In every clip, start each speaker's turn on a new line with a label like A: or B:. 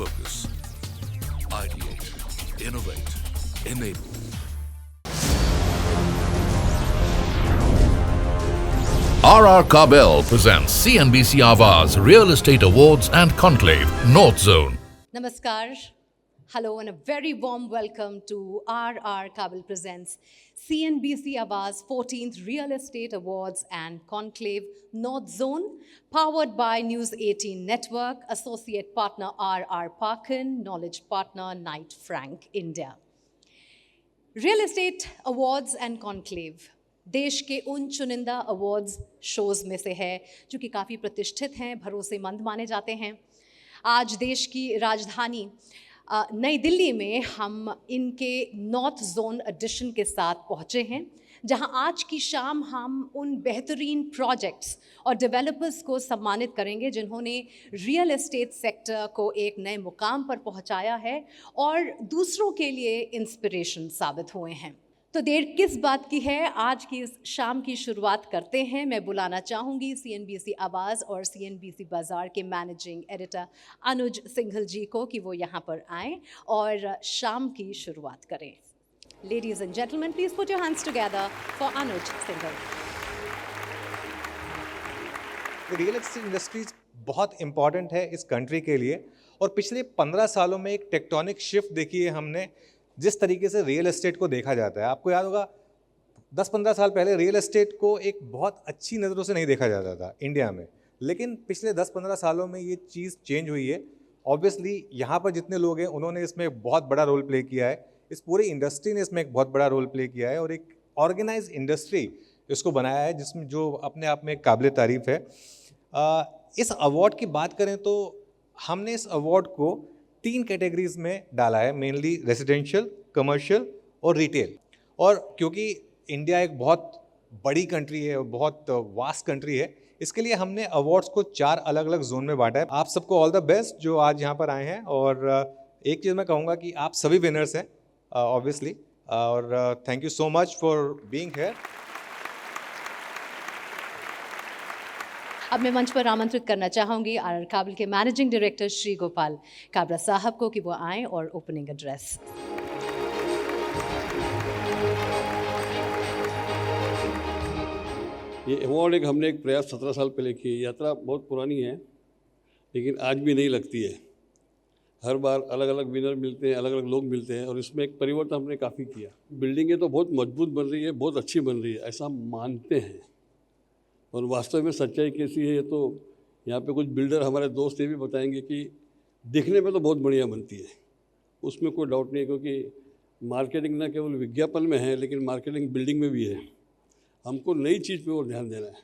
A: focus. Ideate, innovate, enable. RR Kabel presents CNBC Awaaz Real Estate Awards and Conclave North Zone.
B: Namaskar. Hello and a very warm welcome to RR Kabel presents CNBC Awaaz 14th Real Estate Awards and Conclave North Zone, powered by News 18 Network, Associate Partner RR Parkin, Knowledge Partner Knight Frank India. Real Estate Awards and Conclave देश के उन चुनिंदा awards shows में से है जो कि काफ़ी प्रतिष्ठित हैं, भरोसेमंद माने जाते हैं। आज देश की राजधानी नई दिल्ली में हम इनके नॉर्थ जोन एडिशन के साथ पहुँचे हैं, जहां आज की शाम हम उन बेहतरीन प्रोजेक्ट्स और डेवलपर्स को सम्मानित करेंगे जिन्होंने रियल एस्टेट सेक्टर को एक नए मुकाम पर पहुंचाया है और दूसरों के लिए इंस्पिरेशन साबित हुए हैं। तो देर किस बात की है, आज की इस शाम की शुरुआत करते हैं। मैं बुलाना चाहूँगी सीएनबीसी आवाज़ और सीएनबीसी बाज़ार के मैनेजिंग एडिटर अनुज सिंघल जी को कि वो यहाँ पर आएँ और शाम की शुरुआत करें। Ladies and gentlemen, please put your hands together for Anuj Singhal.
C: Real estate industries बहुत इम्पॉर्टेंट है इस कंट्री के लिए और पिछले 15 सालों में एक टेक्टोनिक शिफ्ट देखी है हमने। जिस तरीके से रियल एस्टेट को देखा जाता है, आपको याद होगा 10-15 साल पहले रियल एस्टेट को एक बहुत अच्छी नज़रों से नहीं देखा जाता था इंडिया में, लेकिन पिछले 10-15 सालों में ये चीज़ चेंज हुई है। ऑब्वियसली यहाँ पर जितने लोग हैं उन्होंने इसमें एक बहुत बड़ा रोल प्ले किया है, इस पूरी इंडस्ट्री ने इसमें एक बहुत बड़ा रोल प्ले किया है और एक ऑर्गेनाइज इंडस्ट्री इसको बनाया है जिसमें जो अपने आप में काबिल तारीफ़ है। इस अवार्ड की बात करें तो हमने इस अवार्ड को 3 कैटेगरीज में डाला है, मेनली रेजिडेंशियल, कमर्शियल और रिटेल। और क्योंकि इंडिया एक बहुत बड़ी कंट्री है, बहुत वास्ट कंट्री है, इसके लिए हमने अवार्ड्स को 4 अलग अलग जोन में बांटा है। आप सबको ऑल द बेस्ट जो आज यहाँ पर आए हैं। और एक चीज़ मैं कहूँगा कि आप सभी विनर्स हैं ऑब्वियसली, और thank you so much for being here.
B: अब मैं मंच पर आमंत्रित करना चाहूँगी आर काबिल के मैनेजिंग डायरेक्टर श्री गोपाल काबरा साहब को कि वो आएँ और ओपनिंग एड्रेस।
D: ये अवार्ड हमने एक प्रयास 17 साल पहले की है। यात्रा बहुत पुरानी है लेकिन आज भी नहीं लगती है। हर बार अलग अलग विनर मिलते हैं, अलग अलग लोग मिलते हैं और इसमें एक परिवर्तन हमने काफ़ी किया। बिल्डिंगें तो बहुत मजबूत बन रही है, बहुत अच्छी बन रही है, ऐसा मानते हैं। और वास्तव में सच्चाई कैसी है ये तो यहाँ पे कुछ बिल्डर हमारे दोस्त ये भी बताएंगे कि दिखने में तो बहुत बढ़िया बनती है, उसमें कोई डाउट नहीं है, क्योंकि मार्केटिंग ना केवल विज्ञापन में है लेकिन मार्केटिंग बिल्डिंग में भी है। हमको नई चीज़ पे और ध्यान देना है।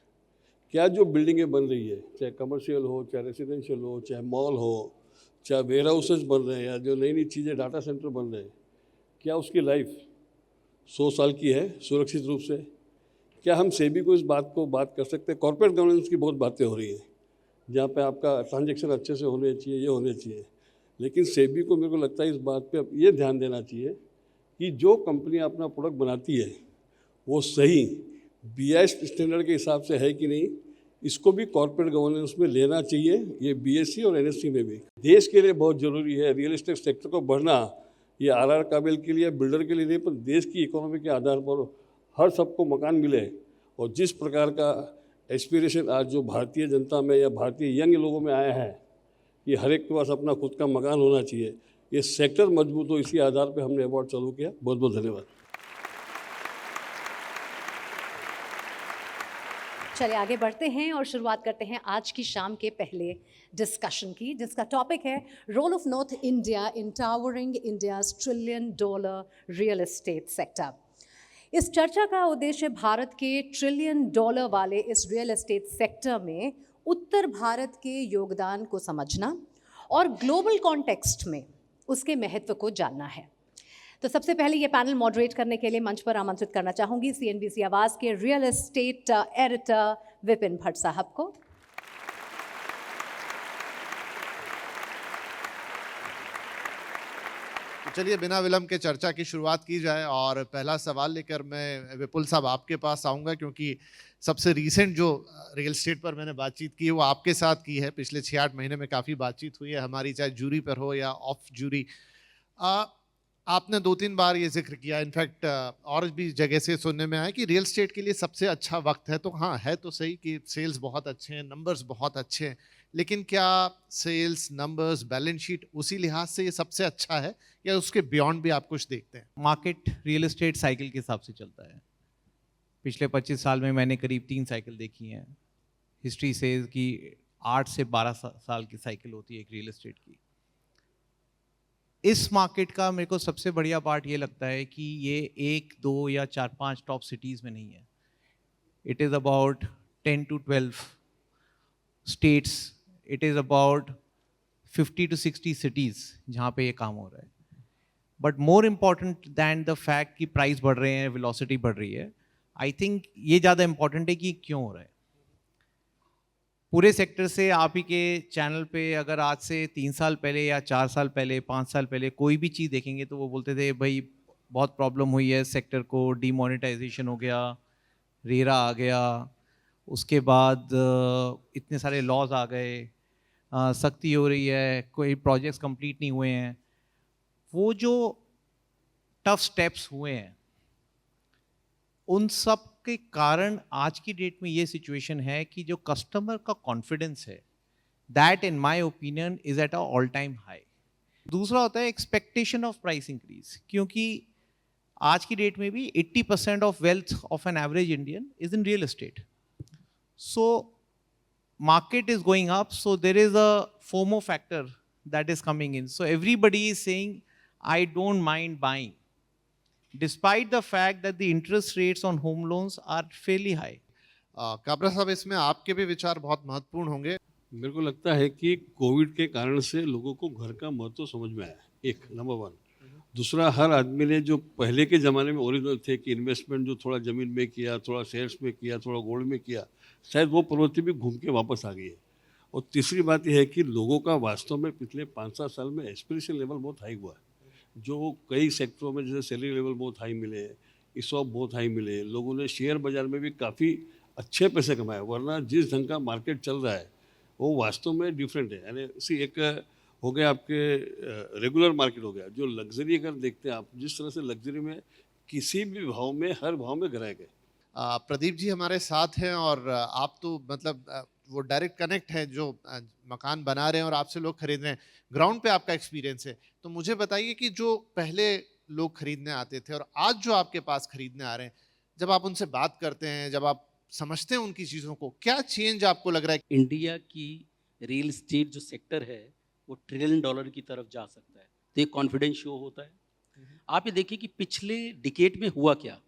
D: क्या जो बिल्डिंगें बन रही है, चाहे कमर्शियल हो, चाहे रेसिडेंशियल हो, चाहे मॉल हो, चाहे वेयर हाउसेज बन रहे हैं या जो नई नई चीज़ें डाटा सेंटर बन रहे हैं, क्या उसकी लाइफ 100 साल की है सुरक्षित रूप से? क्या हम सेबी को इस बात को बात कर सकते हैं? कॉर्पोरेट गवर्नेंस की बहुत बातें हो रही हैं जहाँ पे आपका ट्रांजैक्शन अच्छे से होने चाहिए, ये होने चाहिए, लेकिन सेबी को मेरे को लगता है इस बात पे अब ये ध्यान देना चाहिए कि जो कंपनी अपना प्रोडक्ट बनाती है वो सही BIS स्टैंडर्ड के हिसाब से है कि नहीं, इसको भी कॉर्पोरेट गवर्नेंस में लेना चाहिए। ये BSE और NSE में भी देश के लिए बहुत ज़रूरी है। रियल एस्टेट सेक्टर को बढ़ना ये RR काबिल के लिए, बिल्डर के लिए नहीं, पर देश की इकोनॉमी के आधार पर हर सबको मकान मिले। और जिस प्रकार का एस्पिरेशन आज जो भारतीय जनता में या भारतीय यंग लोगों में आया है कि हर एक के पास अपना खुद का मकान होना चाहिए, ये सेक्टर मजबूत हो, इसी आधार पर हमने अवार्ड चालू किया। बहुत बहुत धन्यवाद।
B: चलिए आगे बढ़ते हैं और शुरुआत करते हैं आज की शाम के पहले डिस्कशन की, जिसका टॉपिक है role of north India in towering India's $1 trillion real estate sector. इस चर्चा का उद्देश्य भारत के $1 ट्रिलियन वाले इस रियल एस्टेट सेक्टर में उत्तर भारत के योगदान को समझना और ग्लोबल कॉन्टेक्स्ट में उसके महत्व को जानना है। तो सबसे पहले ये पैनल मॉडरेट करने के लिए मंच पर आमंत्रित करना चाहूँगी CNBC आवाज़ के real estate editor Vipin Bhatt साहब को।
E: चलिए बिना विलंब के चर्चा की शुरुआत की जाए और पहला सवाल लेकर मैं विपुल साहब आपके पास आऊँगा, क्योंकि सबसे रीसेंट जो रियल एस्टेट पर मैंने बातचीत की है वो आपके साथ की है। पिछले 6-8 महीने में काफ़ी बातचीत हुई है हमारी, चाहे जूरी पर हो या ऑफ जूरी। आपने 2-3 बार ये जिक्र किया, इनफैक्ट और भी जगह से सुनने में आया कि रियल एस्टेट के लिए सबसे अच्छा वक्त है। तो हाँ, है तो सही कि सेल्स बहुत अच्छे हैं, नंबर्स बहुत अच्छे हैं, लेकिन क्या सेल्स नंबर्स बैलेंस शीट उसी लिहाज से ये सबसे अच्छा है या उसके बियॉन्ड भी आप कुछ देखते हैं?
F: मार्केट रियल एस्टेट साइकिल के हिसाब से चलता है। पिछले 25 साल में मैंने करीब 3 साइकिल देखी हैं। हिस्ट्री से कि 8 से 12 साल की साइकिल होती है एक रियल एस्टेट की। इस मार्केट का मेरे को सबसे बढ़िया पार्ट ये लगता है कि ये 1, 2 या 4-5 टॉप सिटीज़ में नहीं है। It is about 10 to 12 states, it is about 50 to 60 cities जहाँ पे ये काम हो रहा है। But more important than the fact कि प्राइस बढ़ रहे हैं, वेलोसिटी बढ़ रही है, आई थिंक ये ज़्यादा इम्पॉर्टेंट है कि क्यों हो रहा है। पूरे सेक्टर से आप ही के चैनल पे अगर आज से 3 साल पहले या 4 साल पहले, 5 साल पहले कोई भी चीज़ देखेंगे तो वो बोलते थे भाई बहुत प्रॉब्लम हुई है सेक्टर को, डीमोनेटाइजेशन हो गया, रेरा आ गया, उसके बाद इतने सारे लॉज आ गए, सख्ती हो रही है, कोई प्रोजेक्ट्स कंप्लीट नहीं हुए हैं। वो जो टफ स्टेप्स हुए हैं उन सब के कारण आज की डेट में ये सिचुएशन है कि जो कस्टमर का कॉन्फिडेंस है that in my opinion is at a all time high. दूसरा होता है एक्सपेक्टेशन ऑफ प्राइस इंक्रीज, क्योंकि आज की डेट में भी 80% of wealth of an average Indian is in real estate. So market is going up, so there is a FOMO factor that is coming in. So everybody is saying, I don't mind buying, despite the fact that the interest rates on home loans are fairly high.
E: Kabra साहब, इसमें आपके भी विचार बहुत महत्वपूर्ण होंगे।
D: मेरे को लगता है कि कोविड के कारण से लोगों को घर का महत्व समझ में आया, एक नंबर 1। दूसरा, हर आदमी ने जो पहले के ज़माने में ओरिजिनल थे कि इन्वेस्टमेंट जो थोड़ा ज़मीन में किया, थोड़ा शेयर्स में किया, थोड़ा गोल्ड में किया, शायद वो प्रवृत्ति भी घूम के वापस आ गई है। और तीसरी बात यह है कि लोगों का वास्तव में पिछले 5-7 साल में एस्पिरेशन लेवल बहुत हाई हुआ है। जो कई सेक्टरों में जैसे सैलरी लेवल बहुत हाई मिले, ESOP बहुत हाई मिले, लोगों ने शेयर बाज़ार में भी काफ़ी अच्छे पैसे कमाए, वरना जिस ढंग का मार्केट चल रहा है वो वास्तव में डिफरेंट है। यानी इसी एक हो गया आपके रेगुलर मार्केट हो गया। जो लग्जरी अगर देखते हैं आप, जिस तरह से लग्जरी में किसी भी भाव में, हर भाव में गिराए गए।
E: प्रदीप जी हमारे साथ हैं और आप तो मतलब वो डायरेक्ट कनेक्ट है, जो मकान बना रहे हैं और आपसे लोग खरीद रहे हैं, ग्राउंड पे आपका एक्सपीरियंस है। तो मुझे बताइए कि जो पहले लोग खरीदने आते थे और आज जो आपके पास खरीदने आ रहे हैं, जब आप उनसे बात करते हैं, जब आप समझते हैं उनकी चीज़ों को, क्या चेंज आपको लग रहा है?
G: इंडिया की रियल एस्टेट जो सेक्टर है वो $1 ट्रिलियन की तरफ जा सकता है, तो ये कॉन्फिडेंस शो होता है। आप ये देखिए कि पिछले डिकेड में हुआ क्या,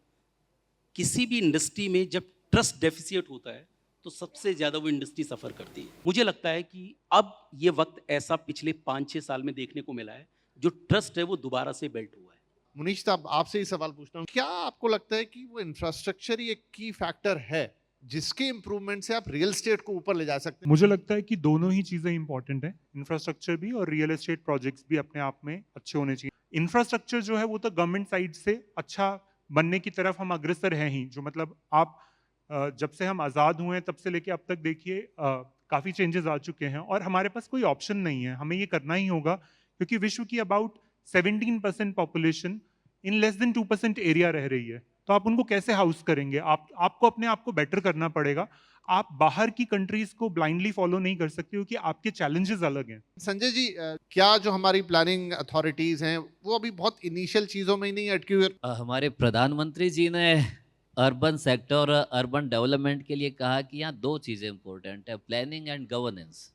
G: किसी भी इंडस्ट्री में जब ट्रस्ट डेफिसिट होता है तो सबसे ज़्यादा वो इंडस्ट्री सफ़र करती है। मुझे लगता है कि अब ये वक्त ऐसा पिछले 5-6 साल में देखने को मिला है, जो ट्रस्ट है वो दोबारा से बिल्ट हुआ है।
E: मुनीश साहब, आपसे ही सवाल पूछता हूँ, क्या आपको लगता है कि वो इंफ्रास्ट्रक्चर ही एक की फैक्टर है जिसके इम्प्रूवमेंट से आप रियल एस्टेट को ऊपर ले जा सकते हैं?
H: मुझे लगता है कि दोनों ही चीज़ें इंपॉर्टेंट हैं, इंफ्रास्ट्रक्चर भी और रियल एस्टेट प्रोजेक्ट्स भी अपने आप में अच्छे होने चाहिए। इंफ्रास्ट्रक्चर जो है वो तो गवर्नमेंट साइड से अच्छा बनने की तरफ हम अग्रसर हैं ही। जो मतलब आप जब से हम आज़ाद हुए हैं तब से लेके अब तक देखिए काफ़ी चेंजेस आ चुके हैं और हमारे पास कोई ऑप्शन नहीं है, हमें ये करना ही होगा, क्योंकि विश्व की about 17% population in less than 2% area रह रही है। तो आप उनको कैसे हाउस करेंगे? आपको अपने आप को बेटर करना पड़ेगा। आप बाहर की कंट्रीज को ब्लाइंडली फॉलो नहीं कर सकते, क्योंकि आपके चैलेंजेस अलग हैं।
E: संजय जी, क्या जो हमारी प्लानिंग अथॉरिटीज़ हैं वो अभी बहुत इनिशियल चीज़ों में ही नहीं अटकी हुई?
I: हमारे प्रधानमंत्री जी ने अर्बन सेक्टर और अर्बन डेवलपमेंट के लिए कहा कि यहाँ 2 चीज़ें इंपॉर्टेंट है, प्लानिंग एंड गवर्नेंस।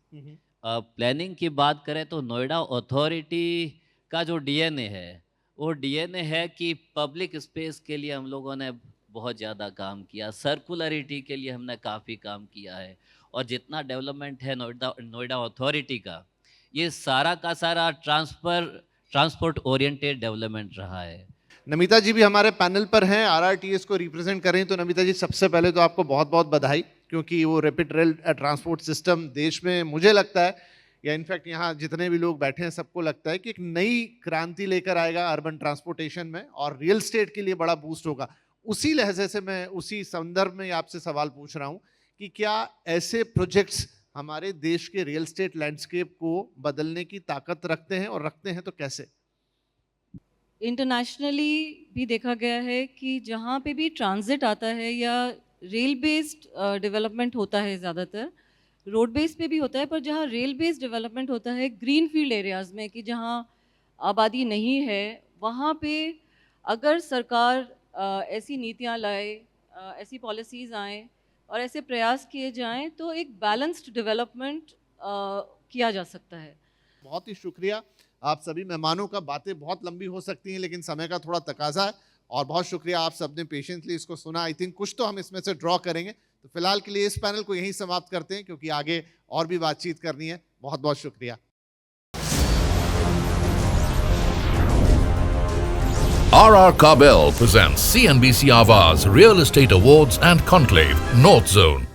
I: प्लानिंग की बात करें तो नोएडा अथॉरिटी का जो DNA है वो DNA है कि पब्लिक स्पेस के लिए हम लोगों ने बहुत ज़्यादा काम किया, सर्कुलरिटी के लिए हमने काफ़ी काम किया है, और जितना डेवलपमेंट है नोएडा अथॉरिटी का, ये सारा का सारा ट्रांसपोर्ट ओरिएंटेड डेवलपमेंट रहा है।
E: नमिता जी भी हमारे पैनल पर हैं, RRTS को रिप्रेजेंट कर रही हैं। तो नमिता जी, सबसे पहले तो आपको बहुत बहुत बधाई, क्योंकि वो रैपिड रेल ट्रांसपोर्ट सिस्टम देश में मुझे लगता है या इनफैक्ट यहाँ जितने भी लोग बैठे हैं सबको लगता है कि एक नई क्रांति लेकर आएगा अर्बन ट्रांसपोर्टेशन में और रियल एस्टेट के लिए बड़ा बूस्ट होगा। उसी लहजे से मैं उसी संदर्भ में आपसे सवाल पूछ रहा हूँ कि क्या ऐसे प्रोजेक्ट्स हमारे देश के रियल एस्टेट लैंडस्केप को बदलने की ताकत रखते हैं, और रखते हैं तो कैसे?
J: इंटरनेशनली भी देखा गया है कि जहाँ पे भी ट्रांजिट आता है या रेल बेस्ड डेवलपमेंट होता है, ज़्यादातर रोड बेस पे भी होता है, पर जहाँ रेल बेस्ड डेवलपमेंट होता है ग्रीन फील्ड एरियाज़ में, कि जहाँ आबादी नहीं है, वहाँ पे अगर सरकार ऐसी नीतियाँ लाए, ऐसी पॉलिसीज़ आएँ और ऐसे प्रयास किए जाएं, तो एक बैलेंस्ड डेवलपमेंट किया जा सकता है।
E: बहुत ही शुक्रिया आप सभी मेहमानों का। बातें बहुत लंबी हो सकती हैं लेकिन समय का थोड़ा तकाजा है, और बहुत शुक्रिया आप सबने पेशेंटली इसको सुना। आई थिंक कुछ तो हम इसमें से ड्रॉ करेंगे। तो फिलहाल के लिए इस पैनल को यहीं समाप्त करते हैं क्योंकि आगे और भी बातचीत करनी है। बहुत बहुत शुक्रिया।
A: RR Kabel presents CNBC Awaaz Real Estate Awards and Conclave, North Zone.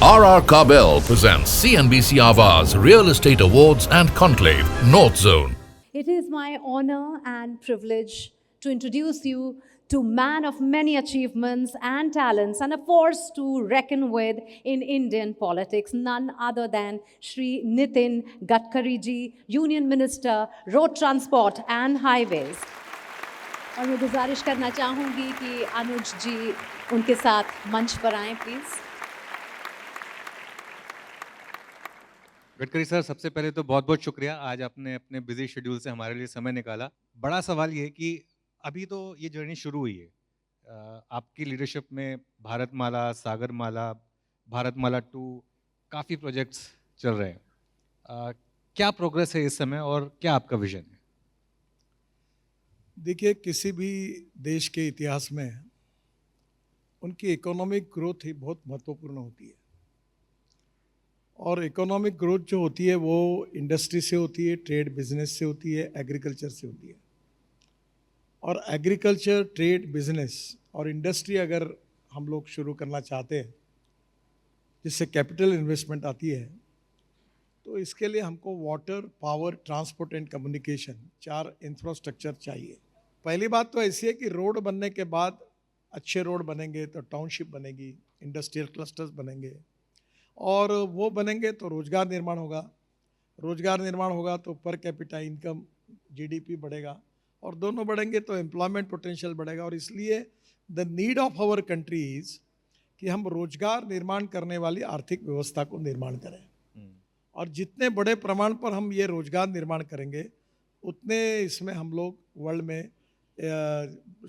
A: RR Kabel presents CNBC Awaaz Real Estate Awards and Conclave, North Zone.
B: It is my honor and privilege to introduce you to man of many achievements and talents and a force to reckon with in Indian politics, none other than Shri Nitin Gadkari ji, Union Minister, Road Transport and Highways. और मैं गुजारिश करना चाहूँगी कि अनुज जी उनके साथ मंच पर आएं प्लीज़।
K: गडकरी सर, सबसे पहले तो बहुत बहुत शुक्रिया, आज आपने अपने बिजी शेड्यूल से हमारे लिए समय निकाला। बड़ा सवाल ये है कि अभी तो ये जर्नी शुरू हुई है, आपकी लीडरशिप में भारतमाला, सागरमाला, भारतमाला 2 काफ़ी प्रोजेक्ट्स चल रहे हैं। क्या प्रोग्रेस है इस समय और क्या आपका विजन है?
L: देखिए, किसी भी देश के इतिहास में उनकी इकोनॉमिक ग्रोथ ही बहुत महत्वपूर्ण होती है, और इकोनॉमिक ग्रोथ जो होती है वो इंडस्ट्री से होती है, ट्रेड बिजनेस से होती है, एग्रीकल्चर से होती है। और एग्रीकल्चर, ट्रेड, बिजनेस और इंडस्ट्री अगर हम लोग शुरू करना चाहते हैं जिससे कैपिटल इन्वेस्टमेंट आती है, तो इसके लिए हमको water, power, transport and communication 4 infrastructure चाहिए। पहली बात तो ऐसी है कि रोड बनने के बाद, अच्छे रोड बनेंगे तो टाउनशिप बनेगी, इंडस्ट्रियल क्लस्टर्स बनेंगे, और वो बनेंगे तो रोज़गार निर्माण होगा। रोज़गार निर्माण होगा तो पर कैपिटा इनकम, जीडीपी बढ़ेगा, और दोनों बढ़ेंगे तो एम्प्लॉयमेंट पोटेंशियल बढ़ेगा। और इसलिए the need of our country is कि हम रोजगार निर्माण करने वाली आर्थिक व्यवस्था को निर्माण करें, और जितने बड़े प्रमाण पर हम ये रोजगार निर्माण करेंगे उतने इसमें हम लोग वर्ल्ड में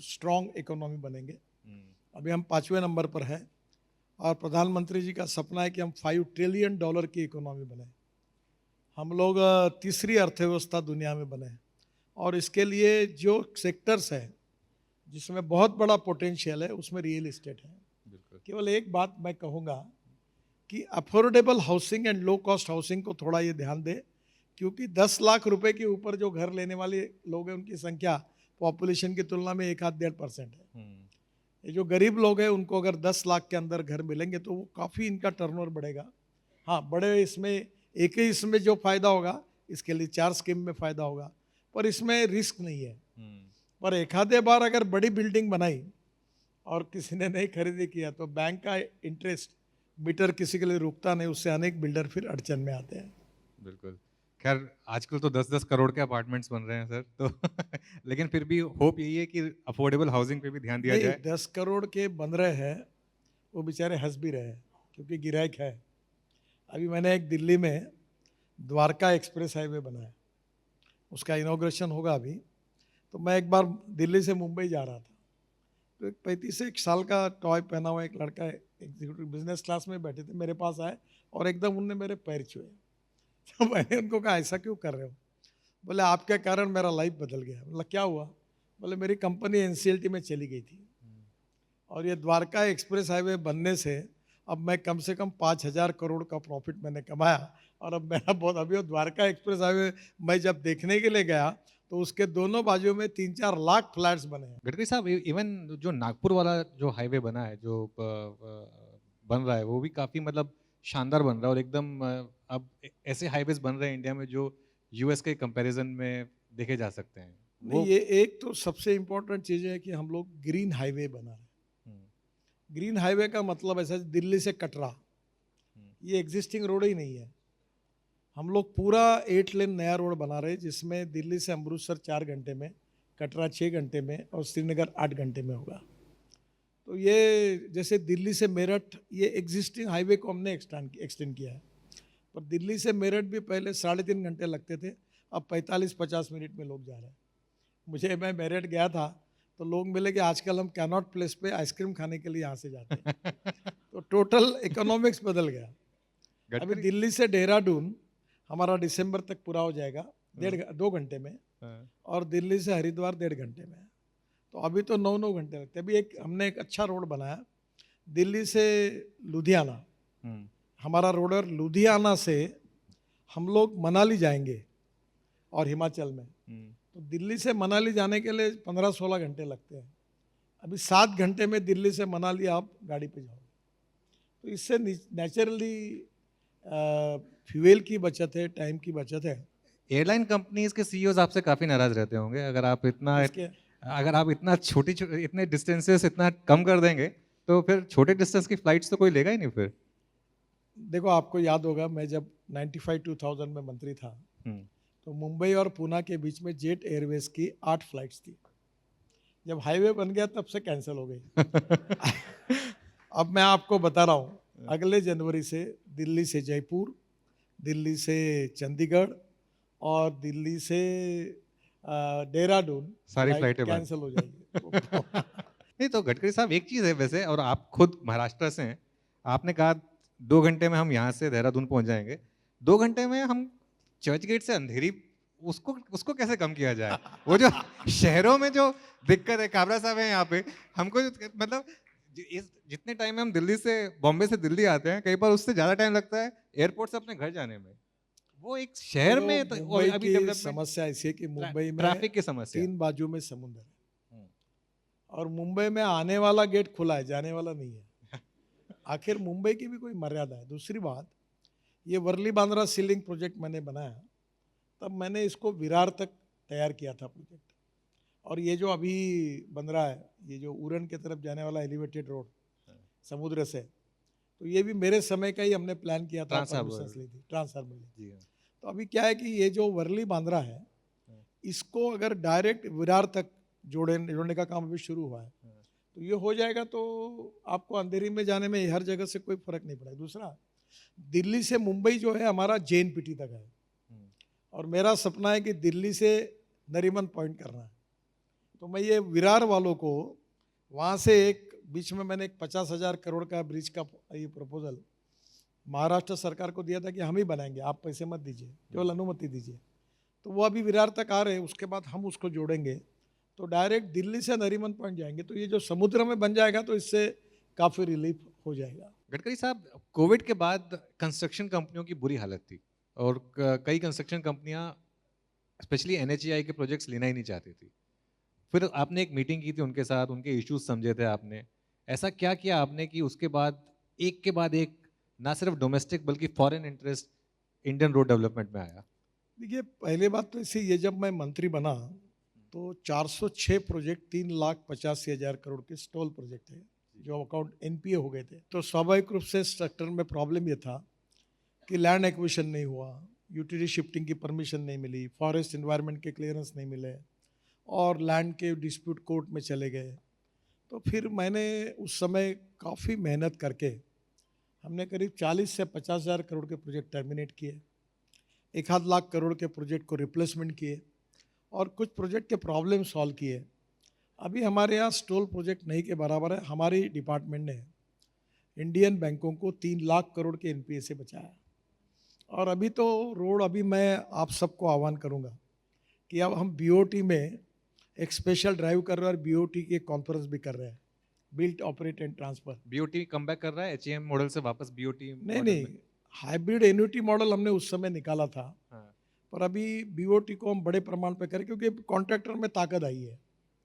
L: स्ट्रॉन्ग इकोनॉमी बनेंगे। अभी हम 5वें नंबर पर हैं, और प्रधानमंत्री जी का सपना है कि हम $5 ट्रिलियन की इकोनॉमी बने, हम लोग तीसरी अर्थव्यवस्था दुनिया में बने। और इसके लिए जो सेक्टर्स हैं जिसमें बहुत बड़ा पोटेंशियल है उसमें रियल एस्टेट है। केवल एक बात मैं कहूँगा कि affordable housing and low cost housing को थोड़ा ये ध्यान दे, क्योंकि 10 लाख रुपए के ऊपर जो घर लेने वाले लोग हैं उनकी संख्या पॉपुलेशन की तुलना में 1-1.5% है। ये जो गरीब लोग हैं उनको अगर 10 लाख के अंदर घर मिलेंगे तो वो काफ़ी इनका टर्नओवर बढ़ेगा। हाँ, बड़े इसमें एक ही इसमें जो फ़ायदा होगा, इसके लिए 4 स्कीम में फ़ायदा होगा, पर इसमें रिस्क नहीं है। पर एक आधे बार अगर बड़ी बिल्डिंग बनाई और किसी ने नहीं खरीदी किया तो बैंक का इंटरेस्ट मीटर किसी के लिए रुकता नहीं, उससे अनेक बिल्डर फिर अड़चन में आते हैं।
K: बिल्कुल। खैर, आजकल तो 10-10 करोड़ के अपार्टमेंट्स बन रहे हैं सर, तो लेकिन फिर भी होप यही है कि अफोर्डेबल हाउसिंग पे भी ध्यान दिया जाए।
L: 10 करोड़ के बन रहे हैं, वो बेचारे हंस भी रहे हैं क्योंकि गिरायक है। अभी मैंने एक दिल्ली में द्वारका एक्सप्रेस हाईवे बनाया, उसका इनॉग्रेशन होगा अभी। तो मैं एक बार दिल्ली से मुंबई जा रहा था, तो एक 35 साल का टॉय पहना हुआ एक लड़का एग्जीक्यूटिव बिजनेस क्लास में बैठे थे, मेरे पास आए और एकदम उनने मेरे पैर छुए। तो मैंने उनको कहा ऐसा क्यों कर रहे हो? बोले आपके कारण मेरा लाइफ बदल गया। मतलब क्या हुआ? बोले मेरी कंपनी NCLT में चली गई थी, और ये द्वारका एक्सप्रेस हाईवे बनने से अब मैं कम से कम 5,000 करोड़ का प्रॉफिट मैंने कमाया। और अब मेरा बहुत, अभी वो द्वारका एक्सप्रेस हाईवे मैं जब देखने के लिए गया तो उसके दोनों बाजू में 3-4 लाख फ्लैट्स बने हैं।
K: गडकरी साहब, इवन जो नागपुर वाला जो हाईवे बना है, जो बन रहा है वो भी काफ़ी मतलब शानदार बन रहा है और एकदम अब ऐसे हाईवेज बन रहे हैं इंडिया में जो यूएस के कंपैरिजन में देखे जा सकते हैं।
L: नहीं, ये एक तो सबसे इम्पोर्टेंट चीज़ है कि हम लोग ग्रीन हाईवे बना रहे हैं। ग्रीन हाईवे का मतलब ऐसा दिल्ली से कटरा, ये एग्जिस्टिंग रोड ही नहीं है। हम लोग पूरा 8 लेन नया रोड बना रहे हैं जिसमें दिल्ली से अमृतसर 4 घंटे में, कटरा 6 घंटे में और श्रीनगर 8 घंटे में होगा। तो ये जैसे दिल्ली से मेरठ, ये एग्जिस्टिंग हाईवे को हमने एक्सटेंड किया है। पर दिल्ली से मेरठ भी पहले 3.5 घंटे लगते थे, अब 45-50 मिनट में लोग जा रहे हैं। मैं मेरठ गया था तो लोग मिले कि आजकल हम कैनॉट प्लेस पे आइसक्रीम खाने के लिए यहाँ से जाते हैं। तो टोटल इकोनॉमिक्स बदल गया। अभी दिल्ली से देहरादून हमारा दिसंबर तक पूरा हो जाएगा 2 घंटे में, और दिल्ली से हरिद्वार 1.5 घंटे में। तो अभी तो 9 घंटे लगते हैं। अभी हमने एक अच्छा रोड बनाया दिल्ली से लुधियाना, हमारा रोड है। लुधियाना से हम लोग मनाली जाएंगे और हिमाचल में, तो दिल्ली से मनाली जाने के लिए 15-16 घंटे लगते हैं। अभी 7 घंटे में दिल्ली से मनाली आप गाड़ी पे जाओगे। तो इससे नेचुरली फ्यूल की बचत है, टाइम की बचत है।
K: एयरलाइन कंपनीज के सीईओज आपसे काफ़ी नाराज रहते होंगे अगर आप इतना इतने डिस्टेंसेस इतना कम कर देंगे तो फिर छोटे डिस्टेंस की फ्लाइट्स तो कोई लेगा ही नहीं फिर।
L: देखो, आपको याद होगा मैं जब 95-2000 में मंत्री था तो मुंबई और पुणे के बीच में जेट एयरवेज की 8 फ्लाइट्स थी। जब हाईवे बन गया तब से कैंसिल हो गई। अब मैं आपको बता रहा हूँ, अगले जनवरी से दिल्ली से जयपुर, दिल्ली से चंडीगढ़ और दिल्ली से देहरादून
K: सारी फ्लाइटें
L: कैंसिल हो जाएगी।
K: नहीं तो गडकरी साहब एक चीज़ है वैसे, और आप खुद महाराष्ट्र से हैं, आपने कहा 2 घंटे में हम यहाँ से देहरादून पहुँच जाएंगे। 2 घंटे में हम चर्च गेट से अंधेरी उसको कैसे कम किया जाए? वो जो शहरों में जो दिक्कत है, काबरा साहब है यहाँ पे, हमको मतलब जितने टाइम में हम दिल्ली से बॉम्बे से दिल्ली आते हैं कई बार उससे ज़्यादा टाइम लगता है एयरपोर्ट से अपने घर जाने में। वो एक शहर में तो
L: मुंबई की समस्या ऐसी है कि मुंबई में
K: ट्रैफिक की समस्या,
L: 3 बाजू में समुद्र है और मुंबई में आने वाला गेट खुला है, जाने वाला नहीं है। आखिर मुंबई की भी कोई मर्यादा है। दूसरी बात, ये वर्ली बांद्रा सीलिंग प्रोजेक्ट मैंने बनाया तब मैंने इसको विरार तक तैयार किया था प्रोजेक्ट, और ये जो अभी बन रहा है, ये जो उरन की तरफ जाने वाला एलिवेटेड रोड समुद्र से, तो ये भी मेरे समय का ही हमने प्लान किया था, ट्रांसफार्मर ली। तो अभी क्या है कि ये जो वर्ली बांद्रा है इसको अगर डायरेक्ट विरार तक जोड़ने का काम अभी शुरू हुआ है, तो ये हो जाएगा तो आपको अंधेरी में जाने में हर जगह से कोई फर्क नहीं पड़ेगा। दूसरा, दिल्ली से मुंबई जो है हमारा JNPT तक है, और मेरा सपना है कि दिल्ली से नरीमन पॉइंट करना है। तो मैं ये विरार वालों को वहाँ से बीच में मैंने एक 50,000 करोड़ का ब्रिज का ये प्रपोजल महाराष्ट्र सरकार को दिया था कि हम ही बनाएंगे, आप पैसे मत दीजिए, केवल अनुमति दीजिए। तो वो अभी विरार तक आ रहे हैं, उसके बाद हम उसको जोड़ेंगे तो डायरेक्ट दिल्ली से नरीमन पॉइंट जाएंगे। तो ये जो समुद्र में बन जाएगा तो इससे काफ़ी रिलीफ हो जाएगा।
K: गडकरी साहब, कोविड के बाद कंस्ट्रक्शन कंपनियों की बुरी हालत थी और कई कंस्ट्रक्शन कंपनियां स्पेशली NHAI के प्रोजेक्ट्स लेना ही नहीं चाहती थी। फिर आपने एक मीटिंग की थी उनके साथ, उनके इश्यूज समझे थे आपने। ऐसा क्या किया आपने कि उसके बाद एक ना सिर्फ डोमेस्टिक बल्कि foreign interest Indian road development में आया?
L: देखिए, पहले बात तो इसी, ये जब मैं मंत्री बना तो 406 प्रोजेक्ट 3,85,000 करोड़ के स्टॉल प्रोजेक्ट थे जो अकाउंट NPA हो गए थे। तो स्वाभाविक रूप से स्ट्रक्चर में प्रॉब्लम ये था कि लैंड एक्विजिशन नहीं हुआ, यूटिलिटी शिफ्टिंग की परमिशन नहीं मिली, फॉरेस्ट एनवायरनमेंट के क्लियरेंस नहीं मिले और लैंड के डिस्प्यूट कोर्ट में चले गए। तो फिर मैंने उस समय काफ़ी मेहनत करके हमने करीब 40 से 50,000 करोड़ के प्रोजेक्ट टर्मिनेट किए, 1 लाख करोड़ के प्रोजेक्ट को रिप्लेसमेंट किए और कुछ प्रोजेक्ट के प्रॉब्लम सॉल्व किए। अभी हमारे यहाँ स्टॉल प्रोजेक्ट नहीं के बराबर है। हमारी डिपार्टमेंट ने इंडियन बैंकों को 3 लाख करोड़ के NPA से बचाया। और अभी तो रोड, अभी मैं आप सबको आह्वान करूँगा कि अब हम BOT में एक स्पेशल ड्राइव कर रहे हैं और BOT की एक कॉन्फ्रेंस भी कर रहे हैं, built operate and transfer.
K: BOT come back कर रहा है, HAM मॉडल से वापस BOT
L: नहीं, हाइब्रिड एन्युटी मॉडल हमने उस समय निकाला था। पर अभी BOT को हम बड़े प्रमाण पे करें क्योंकि कॉन्ट्रैक्टर में ताकत आई है।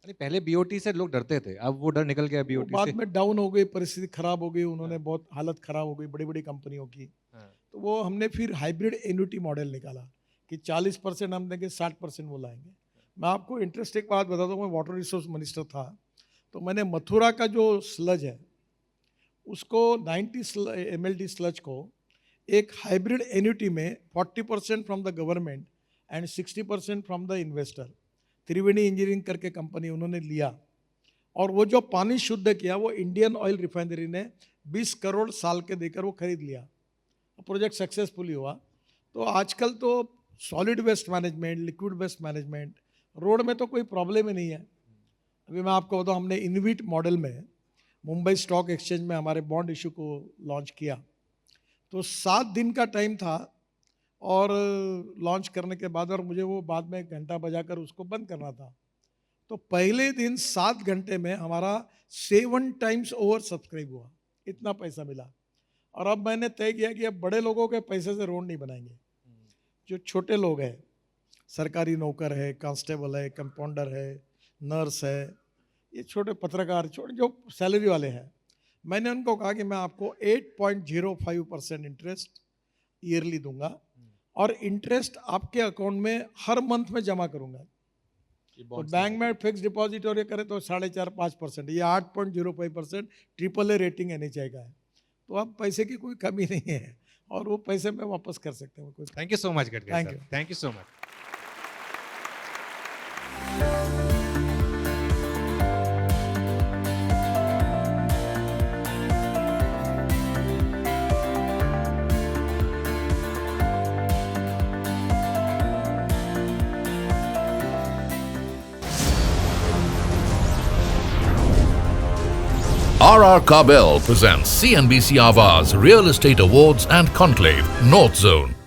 K: यानी पहले बीओटी से लोग डरते थे, अब वो डर निकल गया बीओटी
L: बाद
K: से।
L: में डाउन हो गई, परिस्थिति खराब हो गई, उन्होंने बहुत हालत खराब हो गई बड़ी बड़ी कंपनियों की। तो वो हमने फिर हाइब्रिड एन्युटी मॉडल निकाला कि 40% हम देंगे, 60% वो लाएंगे। मैं आपको इंटरेस्टिंग बात बताता हूँ, मैं वाटर रिसोर्स मिनिस्टर था तो मैंने मथुरा का जो स्लज है उसको 90 mld स्लज को एक हाइब्रिड एन्युटी में 40% from the government and 60% from the investor, Triveni engineering करके कंपनी उन्होंने लिया, और वो जो पानी शुद्ध किया वो इंडियन ऑयल रिफाइनरी ने 20 करोड़ साल के देकर वो खरीद लिया। प्रोजेक्ट सक्सेसफुली हुआ। तो आजकल तो solid waste management, liquid waste management, road में तो कोई प्रॉब्लम ही नहीं है। अभी मैं आपको बताऊँ, हमने इनविट मॉडल में मुंबई स्टॉक एक्सचेंज में हमारे बॉन्ड इशू को लॉन्च किया, तो 7 दिन का टाइम था और लॉन्च करने के बाद, और मुझे वो बाद में घंटा बजाकर उसको बंद करना था। तो पहले दिन 7 घंटे में हमारा 7 टाइम्स ओवर सब्सक्राइब हुआ, इतना पैसा मिला। और अब मैंने तय किया कि अब बड़े लोगों के पैसे से रोड नहीं बनाएंगे, जो छोटे लोग हैं, सरकारी नौकर है, कांस्टेबल है, कंपाउंडर है, नर्स है, ये छोटे पत्रकार, छोटे जो सैलरी वाले हैं, मैंने उनको कहा कि मैं आपको 8.05% इंटरेस्ट ईयरली दूंगा और इंटरेस्ट आपके अकाउंट में हर मंथ में जमा करूंगा। तो बैंक में फिक्स डिपॉजिट और ये करे तो 4.5-5%, ये 8.05% AAA रेटिंग NHI का है। तो अब पैसे की कोई कमी नहीं है और वो पैसे में वापस कर सकते हैं।
K: Thank you so much Gadkari
L: Thank
K: sir,
L: you.
K: Thank you so much.
A: RR Kabel presents CNBC Awaaz Real Estate Awards and Conclave, North Zone.